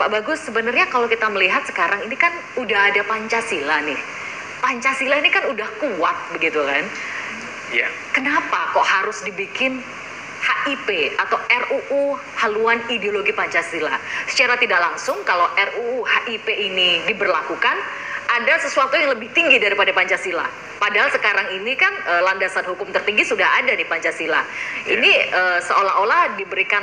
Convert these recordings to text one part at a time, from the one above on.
Pak Bagus, sebenarnya kalau kita melihat sekarang ini kan udah ada Pancasila nih. Pancasila ini kan udah kuat begitu kan? Iya. Kenapa kok harus dibikin HIP atau RUU Haluan Ideologi Pancasila? Secara tidak langsung kalau RUU HIP ini diberlakukan, ada sesuatu yang lebih tinggi daripada Pancasila. Padahal sekarang ini kan landasan hukum tertinggi sudah ada di Pancasila. Ini seolah-olah diberikan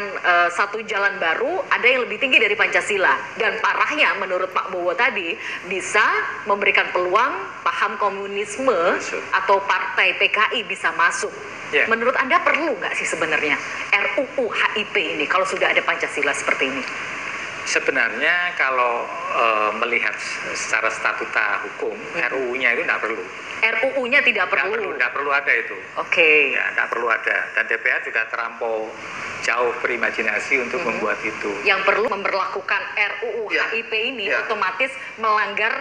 satu jalan baru, ada yang lebih tinggi dari Pancasila. Dan parahnya menurut Pak Bowo tadi, bisa memberikan peluang paham komunisme atau partai PKI bisa masuk. Menurut Anda perlu nggak sih sebenarnya RUU HIP ini kalau sudah ada Pancasila seperti ini? Sebenarnya kalau melihat secara statuta hukum, RUU-nya itu tidak perlu. RUU-nya tidak perlu? Tidak perlu ada itu. Oke. Ya, tidak perlu ada. Dan DPR juga terlampau jauh berimajinasi untuk membuat itu. Yang perlu memberlakukan RUU HIP ini otomatis melanggar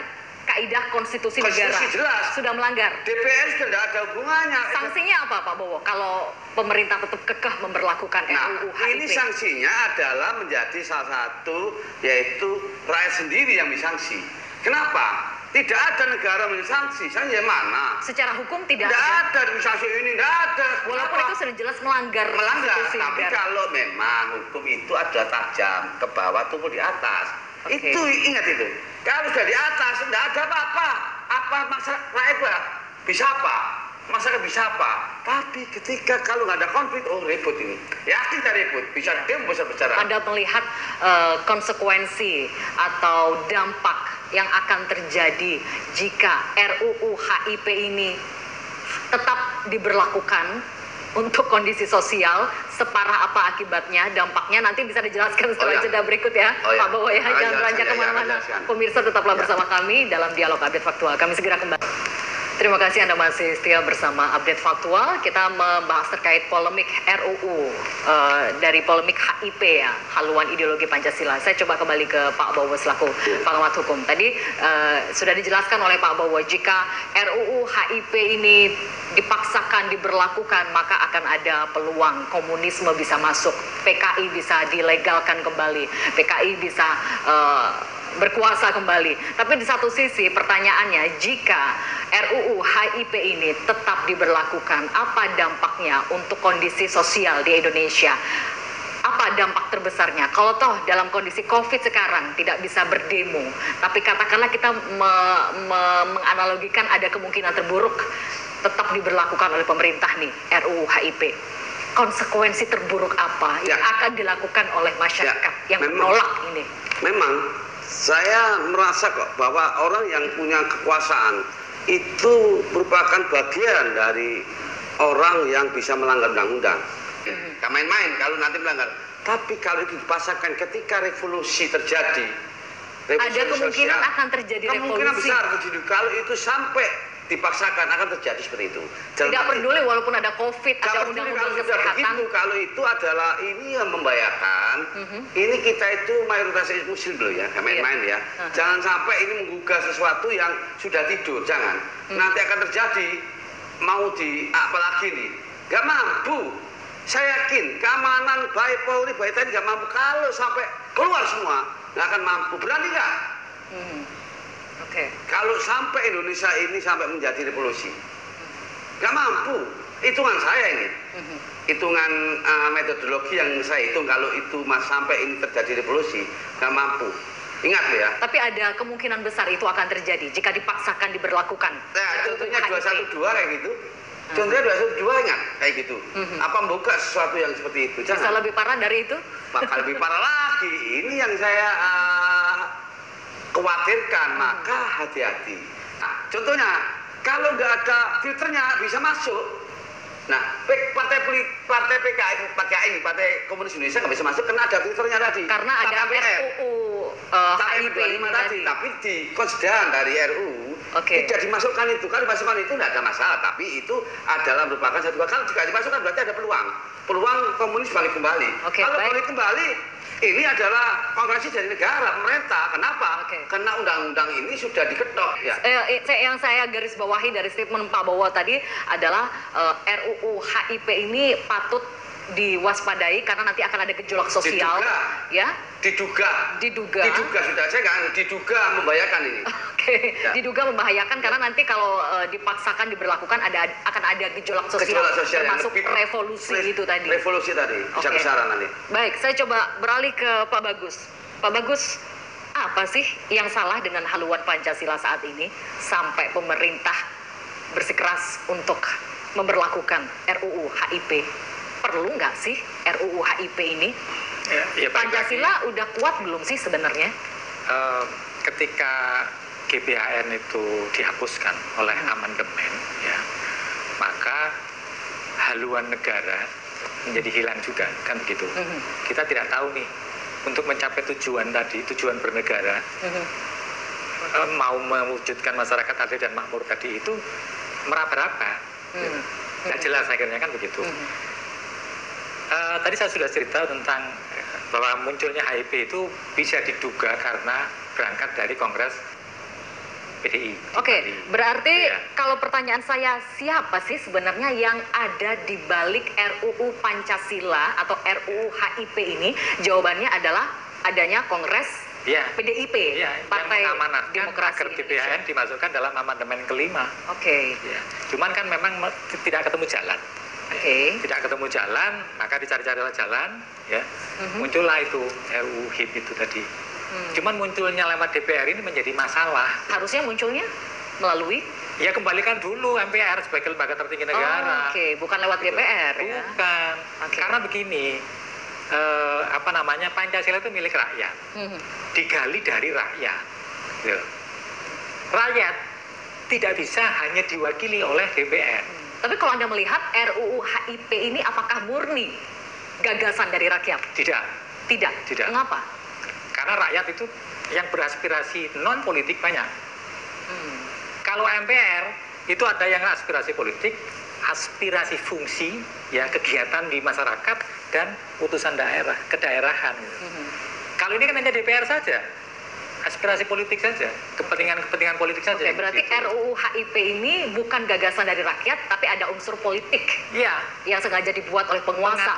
kaidah konstitusi negara. Jelas. Sudah melanggar. DPR sudah tidak ada hubungannya. Sanksinya apa Pak Bowo kalau pemerintah tetap kekeh memberlakukan RUU HIP? Ini sanksinya adalah menjadi salah satu, yaitu rakyat sendiri yang disanksi. Kenapa? Tidak ada negara mensanksi. Sanksi mana? Secara hukum tidak ada sanksi ini, tidak ada. Walaupun itu sudah jelas melanggar konstitusi tapi negara. kalau memang hukum itu ada tajam ke bawah tumbuh di atas. Itu ingat itu. Kalau sudah di atas tidak ada apa-apa. Apa masyarakat rakyat bisa apa? Masyarakat bisa apa? Tapi ketika kalau nggak ada konflik, oh ribut ini. Yakin tak ribut? Bisa demo besar-besaran. Anda melihat konsekuensi atau dampak yang akan terjadi jika RUU HIP ini tetap diberlakukan untuk kondisi sosial, separah apa akibatnya, dampaknya nanti bisa dijelaskan setelah jeda berikut ya, Pak Bowo ya. Jangan beranjak kemana-mana. Pemirsa tetaplah bersama kami dalam Dialog Update Faktual. Kami segera kembali. Terima kasih Anda masih setia bersama Update Faktual. Kita membahas terkait polemik RUU dari polemik HIP ya, Haluan Ideologi Pancasila. Saya coba kembali ke Pak Bowo selaku pengamat hukum. Tadi sudah dijelaskan oleh Pak Bowo, jika RUU HIP ini dipaksakan diberlakukan, maka akan ada peluang komunisme bisa masuk, PKI bisa dilegalkan kembali, PKI bisa berkuasa kembali. Tapi di satu sisi pertanyaannya, jika RUU HIP ini tetap diberlakukan, apa dampaknya untuk kondisi sosial di Indonesia? Apa dampak terbesarnya? Kalau toh dalam kondisi COVID sekarang tidak bisa berdemo, tapi katakanlah kita menganalogikan ada kemungkinan terburuk tetap diberlakukan oleh pemerintah nih RUU HIP. Konsekuensi terburuk apa yang akan dilakukan oleh masyarakat yang menolak ini? Memang saya merasa kok bahwa orang yang punya kekuasaan itu merupakan bagian dari orang yang bisa melanggar undang-undang. Gak main-main kalau nanti melanggar. Tapi kalau itu dipasarkan ketika revolusi terjadi, ada kemungkinan akan terjadi revolusi. Kemungkinan besar terjadi. Kalau itu sampai dipaksakan akan terjadi seperti itu. Tidak peduli walaupun ada COVID, ada undang-undang kesehatan. Begitu, kalau itu adalah ini yang membahayakan. Ini kita itu mayoritas muslim loh ya, main-main ya. Jangan sampai ini menggugah sesuatu yang sudah tidur, jangan. Nanti akan terjadi mau apalagi nih, gak mampu. Saya yakin keamanan baik Polri, baik TNI gak mampu. Kalau sampai keluar semua, gak akan mampu. Berani nggak? Kalau sampai Indonesia ini sampai menjadi revolusi, gak mampu. Hitungan saya ini, hitungan metodologi yang saya hitung, kalau itu sampai ini terjadi revolusi, gak mampu. Ingat loh ya. Tapi ada kemungkinan besar itu akan terjadi jika dipaksakan diberlakukan. Nah, contohnya 212 kayak gitu. Contohnya 212 ingat kayak gitu. Apa membuka sesuatu yang seperti itu? Bisa lebih parah dari itu? Bakal lebih parah lagi. Ini yang saya khawatirkan, maka hati-hati. Nah, contohnya, kalau nggak ada filternya bisa masuk. Nah, partai PKI, Partai Komunis Indonesia nggak bisa masuk karena ada filternya tadi. Karena ada RUU HIP ini tadi. Tapi di konsideran dari RUU tidak dimasukkan itu. Kalau dimasukkan itu tidak ada masalah. Tapi itu adalah merupakan satu kalau jika dimasukkan berarti ada peluang komunis balik kembali. Kalau balik kembali, ini adalah konferensi dari negara, pemerintah. Kenapa? Karena undang-undang ini sudah diketok. Ya. Yang saya garis bawahi dari statement Pak Bowo tadi adalah RUU HIP ini patut diwaspadai karena nanti akan ada gejolak sosial. Ya? Diduga sudah, saya kan diduga membahayakan ini. Oke, ya. Diduga membahayakan karena nanti kalau dipaksakan diberlakukan akan ada gejolak sosial termasuk revolusi itu tadi. Revolusi tadi, besar-besaran nanti. Baik, saya coba beralih ke Pak Bagus. Pak Bagus, apa sih yang salah dengan haluan Pancasila saat ini sampai pemerintah bersikeras untuk memberlakukan RUU HIP? Perlu nggak sih RUU HIP ini? Ya, Pancasila udah kuat belum sih sebenarnya? Ketika GBHN itu dihapuskan oleh amandemen, ya, maka haluan negara menjadi hilang juga, kan begitu. Kita tidak tahu nih, untuk mencapai tujuan tadi, tujuan bernegara, mau mewujudkan masyarakat adil dan makmur tadi itu meraba-raba, nggak jelas akhirnya, kan begitu. Tadi saya sudah cerita tentang bahwa munculnya HIP itu bisa diduga karena berangkat dari Kongres PDI. Oke, berarti kalau pertanyaan saya, siapa sih sebenarnya yang ada di balik RUU Pancasila atau RUU HIP ini? Jawabannya adalah adanya Kongres PDIP, Partai Demokrasi agar GBHN dimasukkan dalam amandemen kelima. Oke. Ya. Cuman kan memang tidak ketemu jalan. Tidak ketemu jalan, maka dicari-cari jalan, ya. Muncullah itu RUU HIP itu tadi. Cuman munculnya lewat DPR ini menjadi masalah. Harusnya munculnya melalui? Ya, kembalikan dulu MPR sebagai lembaga tertinggi negara. Bukan lewat DPR. Bukan. Karena begini, Pancasila itu milik rakyat. Digali dari rakyat. Rakyat tidak bisa hanya diwakili oleh DPR. Tapi kalau Anda melihat RUU HIP ini apakah murni gagasan dari rakyat? Tidak. Mengapa? Karena rakyat itu yang beraspirasi non politik banyak. Kalau MPR itu ada yang aspirasi politik, aspirasi fungsi, ya, kegiatan di masyarakat dan putusan daerah, kedaerahan. Kalau ini kan hanya DPR saja, aspirasi politik saja, kepentingan politik saja. Berarti RUU HIP ini bukan gagasan dari rakyat, tapi ada unsur politik yang sengaja dibuat oleh penguasa.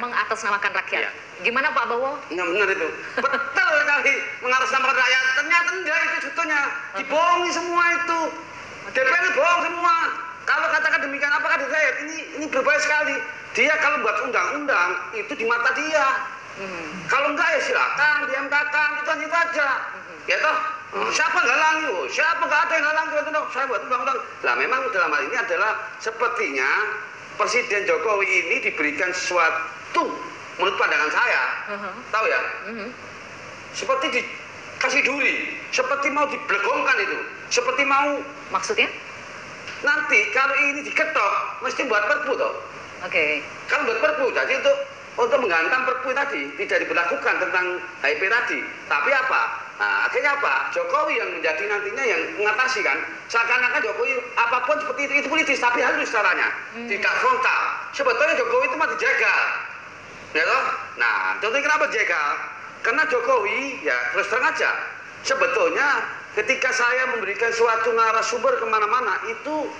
Mengatasnamakan rakyat. Gimana Pak Bowo? Nggak benar itu. Betul sekali, mengatasnamakan rakyat. Ternyata enggak itu contohnya. Dibohongi semua itu. DPR ini bohong semua. Kalau katakan demikian, apakah dilihat? Ini berbahaya sekali. Dia kalau buat undang-undang itu di mata dia. Kalau enggak ya silakan diamkan, itu aja. Ya toh, siapa ngalangi? Siapa nggak ada yang ngalangi? Saya buat undang-undang. Lah memang dalam hal ini adalah sepertinya Presiden Jokowi ini diberikan sesuatu menurut pandangan saya, tahu ya? Seperti dikasih duri, seperti mau diblegongkan itu, seperti mau. Maksudnya? Nanti kalau ini diketok, mesti buat perpu toh. Kalau buat perpu, jadi untuk menghantam perpu tadi tidak diberlakukan tentang HIP tadi. Tapi apa? Nah, akhirnya apa? Jokowi yang menjadi nantinya yang mengatasi kan. Seakan-akan Jokowi apapun seperti itu politis, tapi halus caranya, tidak frontal. Sebetulnya Jokowi itu mah dijagal, ya toh? Nah, contohnya kenapa dijagal? Karena Jokowi, ya terus terang aja, sebetulnya ketika saya memberikan suatu narasumber kemana-mana itu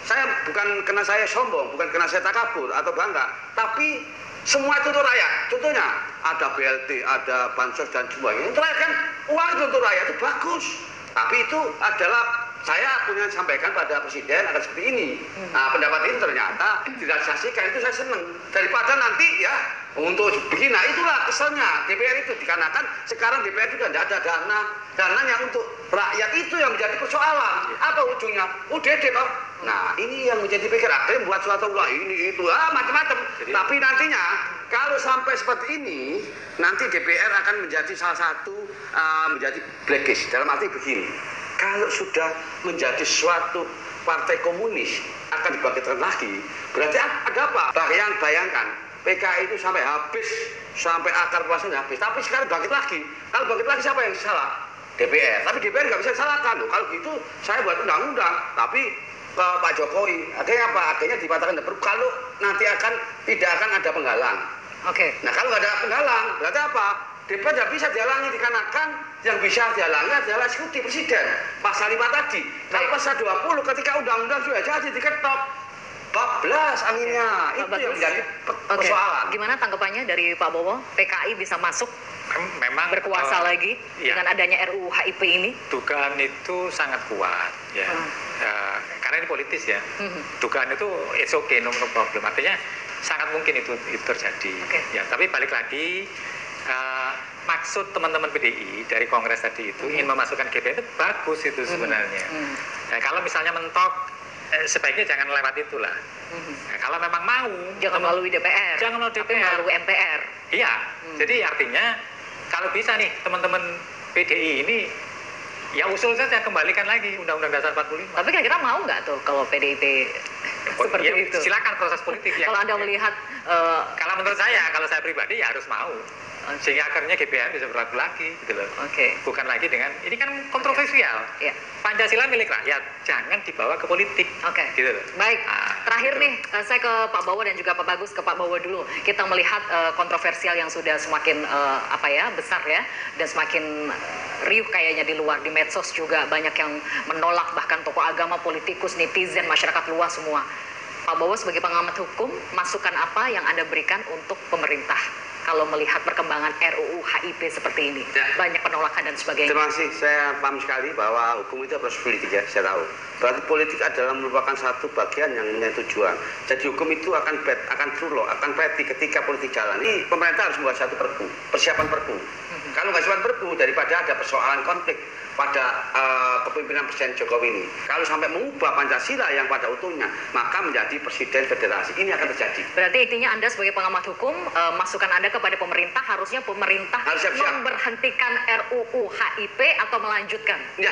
saya bukan karena saya sombong, bukan karena saya takabur atau bangga, tapi semua itu untuk rakyat. Contohnya ada BLT, ada bansos dan sebagainya. Untuk rakyat kan, uang itu untuk rakyat itu bagus. Tapi itu adalah saya punya sampaikan pada Presiden akan seperti ini. Nah, pendapat ini ternyata direalisasikan, itu saya senang. Daripada nanti ya untuk begini, nah itulah kesannya DPR itu dikarenakan sekarang DPR juga tidak ada dana. Dananya untuk rakyat itu yang menjadi persoalan. Apa ujungnya? UDD toh. Nah, ini yang menjadi pikir akhirnya buat suatu ini itu macam-macam. Tapi nantinya kalau sampai seperti ini, nanti DPR akan menjadi salah satu menjadi blacklist. Dalam arti begini, kalau sudah menjadi suatu partai komunis akan dibangkitkan lagi, berarti ada apa? Bayangkan PKI itu sampai habis, sampai akar permasalahan habis. Tapi sekarang bangkit lagi. Kalau bangkit lagi siapa yang salah? DPR. Tapi DPR nggak bisa disalahkan loh. Kalau gitu saya buat undang-undang, tapi ke Pak Jokowi. Akhirnya apa? Akhirnya dikatakan kalau nanti tidak akan ada penghalang. Nah kalau nggak ada penghalang, berarti apa? DPR tidak bisa dihalangi dikarenakan yang bisa dihalangi adalah eksekutif presiden. Pasal 5 tadi. Kalau pasal 20 ketika undang-undang sudah jadi diketok, bablas anginnya. Itu yang menjadi persoalan. Gimana tanggapannya dari Pak Bowo? PKI bisa masuk memang berkuasa lagi dengan adanya RUU HIP ini? Dugaan itu sangat kuat ya. Karena ini politis ya. Dugaan itu it's okay, no problem. Artinya sangat mungkin itu terjadi. Ya, tapi balik lagi maksud teman-teman PDI dari Kongres tadi itu ingin memasukkan GBHN itu bagus itu sebenarnya. Nah, kalau misalnya mentok sebaiknya jangan lewat itulah. Nah, kalau memang mau jangan melalui DPR. Jangan melalui tapi DPR. melalui MPR. Iya. Jadi artinya kalau bisa nih teman-teman PDI ini ya usul saja kembalikan lagi Undang-Undang Dasar 45. Tapi kira-kira mau nggak tuh kalau PDIP seperti ya, itu? Silakan proses politik ya. Kalau Anda melihat kalau menurut saya, kalau saya pribadi ya harus mau. Sehingga akhirnya GBHN bisa berlaku lagi gitu loh. Bukan lagi dengan ini kan kontroversial. Pancasila milik rakyat, jangan dibawa ke politik. Gitu loh. Baik, terakhir nih saya ke Pak Bowo dan juga Pak Bagus, ke Pak Bowo dulu. Kita melihat kontroversial yang sudah semakin besar ya, dan semakin riuh kayaknya di luar, di medsos juga banyak yang menolak, bahkan tokoh agama, politikus, netizen, masyarakat luas semua. Pak Bowo sebagai pengamat hukum, masukan apa yang Anda berikan untuk pemerintah kalau melihat perkembangan RUU HIP seperti ini? Banyak penolakan dan sebagainya. Terima kasih, saya paham sekali bahwa hukum itu proses politik ya, saya tahu. Berarti politik adalah merupakan satu bagian yang punya tujuan. Jadi hukum itu akan true law, akan ready ketika politik jalan. Ini pemerintah harus membuat satu perpu, persiapan perpu. Kalau nggak siapkan perpu, daripada ada persoalan konflik pada kepemimpinan Presiden Jokowi ini. Kalau sampai mengubah Pancasila yang pada utuhnya, maka menjadi Presiden Federasi. Ini akan terjadi. Berarti intinya Anda sebagai pengamat hukum, masukan Anda kepada pemerintah, harusnya pemerintah harus siap-siap memberhentikan RUU HIP atau melanjutkan? Ya,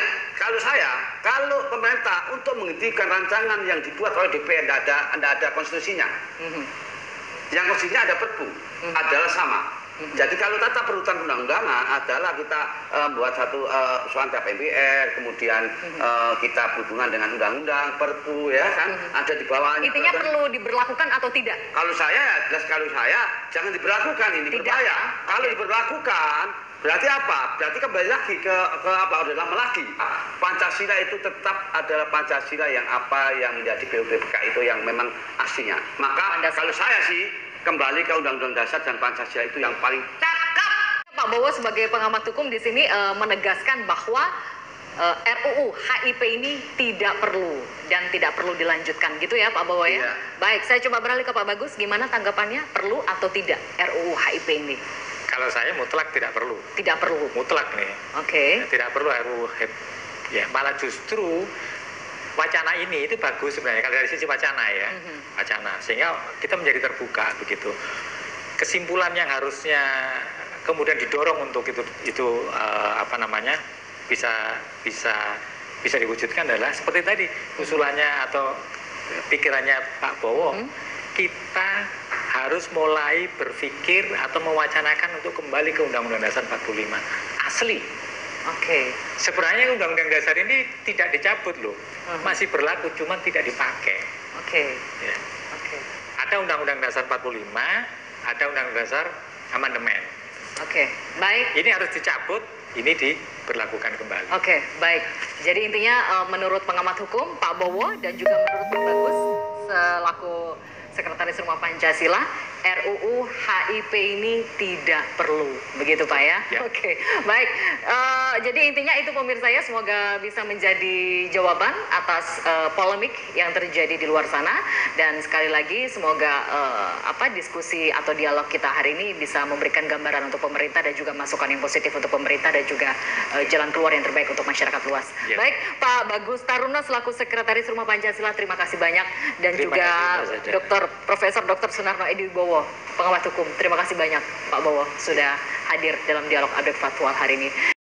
kalau pemerintah untuk menghentikan rancangan yang dibuat oleh DPR, tidak ada konstitusinya. Yang konstitusinya ada perpu, adalah sama. Jadi kalau tata perurutan undang-undangan adalah kita buat satu suara MPR, kemudian kita berhubungan dengan undang-undang, perpu ya kan, ada di bawahnya. Intinya perlu diberlakukan atau tidak? Kalau saya jangan diberlakukan, ini berbahaya. Kalau diberlakukan berarti apa? Berarti kembali lagi ke apa? Udah lama lagi. Pancasila itu tetap adalah Pancasila yang menjadi BUPK itu yang memang aslinya. Maka kalau saya sih kembali ke Undang-Undang Dasar dan Pancasila itu yang paling cakep. Pak Bowo sebagai pengamat hukum di sini menegaskan bahwa RUU HIP ini tidak perlu dan tidak perlu dilanjutkan, gitu ya Pak Bowo ya? Baik, saya coba beralih ke Pak Bagus. Gimana tanggapannya, perlu atau tidak RUU HIP ini? Kalau saya mutlak tidak perlu. Tidak perlu. Mutlak nih. Tidak perlu RUU HIP. Ya, malah justru wacana ini itu bagus sebenarnya kalau dari sisi wacana ya, wacana, sehingga kita menjadi terbuka begitu. Kesimpulan yang harusnya kemudian didorong untuk itu bisa diwujudkan adalah seperti tadi usulannya atau pikirannya Pak Bowo, kita harus mulai berpikir atau mewacanakan untuk kembali ke Undang-Undang Dasar 45 asli. Sebenarnya Undang-Undang Dasar ini tidak dicabut loh, masih berlaku, cuma tidak dipakai. Ya. Ada Undang-Undang Dasar 45, ada Undang-Undang Dasar amandemen. Baik. Ini harus dicabut, ini diberlakukan kembali. Baik. Jadi intinya menurut pengamat hukum Pak Bowo dan juga menurut Pak Bagus selaku Sekretaris Rumah Pancasila, RUU HIP ini tidak perlu, begitu Pak ya? Baik. Jadi intinya itu pemirsa ya, semoga bisa menjadi jawaban atas polemik yang terjadi di luar sana, dan sekali lagi semoga diskusi atau dialog kita hari ini bisa memberikan gambaran untuk pemerintah dan juga masukan yang positif untuk pemerintah dan juga jalan keluar yang terbaik untuk masyarakat luas. Baik, Pak Bagus Taruna selaku Sekretaris Rumah Pancasila, terima kasih banyak, dan juga Profesor Dr. Sunarno Edi Wibowo, pengamat hukum. Terima kasih banyak Pak Bowo sudah hadir dalam dialog update faktual hari ini.